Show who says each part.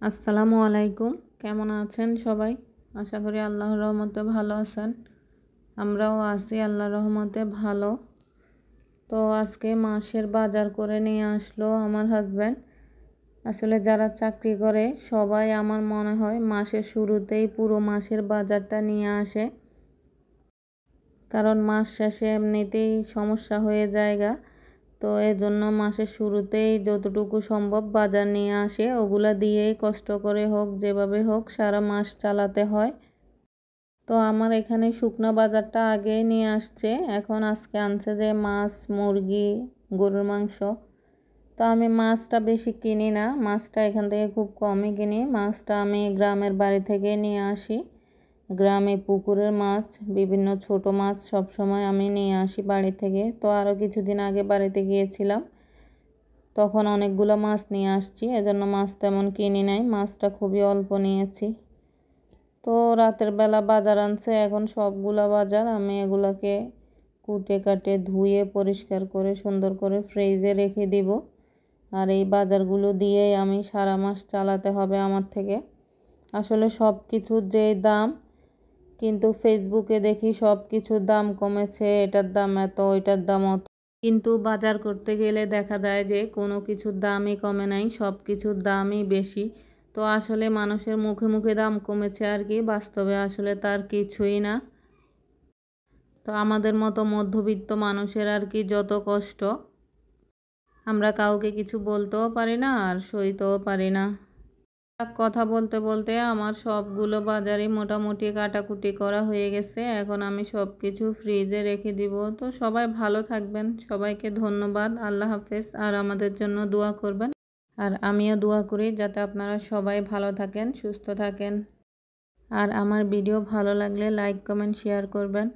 Speaker 1: আসসালামু আলাইকুম। কেমন আছেন সবাই? আশা করি আল্লাহর রহমতে ভালো আছেন। আমরাও আছি আল্লাহর রহমতে ভালো। তো আজকে মাসের বাজার করে নিয়ে আসলো আমার হাজব্যান্ড। আসলে যারা চাকরি করে সবাই আমার মনে হয় মাসের শুরুতেই পুরো মাসের বাজারটা নিয়ে আসে, কারণ মাস শেষে এমনিতেই সমস্যা হয়ে যায়গা। তো এজন্য মাসের শুরুতেই যতটুকু সম্ভব বাজার নিয়ে আসে, ওগুলা দিয়েই কষ্ট করে হোক যেভাবে হোক সারা মাস চালাতে হয়। তো আমার এখানে শুকনো বাজারটা আগেই নিয়ে আসছে, এখন আজকে আনছে যে মাছ, মুরগি, গরুর মাংস। তো আমি মাছটা বেশি কিনি না, মাছটা এখান থেকে খুব কমই কিনি। মাছটা আমি গ্রামের বাড়ি থেকে নিয়ে আসি। গ্রামে পুকুরের মাছ, বিভিন্ন ছোট মাছ সব সময় আমি নিয়ে আসি বাড়ি থেকে। তো আরও কিছুদিন আগে বাড়িতে গিয়েছিলাম, তখন অনেকগুলো মাছ নিয়ে আসছি, এজন্য মাছ তেমন কিনি নাই, মাছটা খুবই অল্প নিয়েছি। তো রাতের বেলা বাজার আনছে, এখন সবগুলা বাজার আমি এগুলাকে কুটে কাটে ধুয়ে পরিষ্কার করে সুন্দর করে ফ্রিজে রেখে দিব। আর এই বাজারগুলো দিয়েই আমি সারা মাস চালাতে হবে আমার থেকে। আসলে সব কিছুর যেই দাম, কিন্তু ফেসবুকে দেখি সব কিছুর দাম কমেছে, এটার দাম এত, ওইটার দাম অত, কিন্তু বাজার করতে গেলে দেখা যায় যে কোনো কিছুর দামই কমে নাই, সব কিছুর দামই বেশি। তো আসলে মানুষের মুখে মুখে দাম কমেছে আর কি, বাস্তবে আসলে তার কিছুই না। তো আমাদের মতো মধ্যবিত্ত মানুষের আর কি যত কষ্ট, আমরা কাউকে কিছু বলতেও পারি না আর সইতেও পারি না। কথা বলতে বলতে আমার সবগুলো বাজারই মোটামুটি কাটাকুটি করা হয়ে গেছে, এখন আমি সব কিছু ফ্রিজে রেখে দিব। তো সবাই ভালো থাকবেন, সবাইকে ধন্যবাদ, আল্লাহ হাফেজ। আর আমাদের জন্য দোয়া করবেন, আর আমিও দোয়া করি যাতে আপনারা সবাই ভালো থাকেন, সুস্থ থাকেন। আর আমার ভিডিও ভালো লাগলে লাইক, কমেন্ট, শেয়ার করবেন।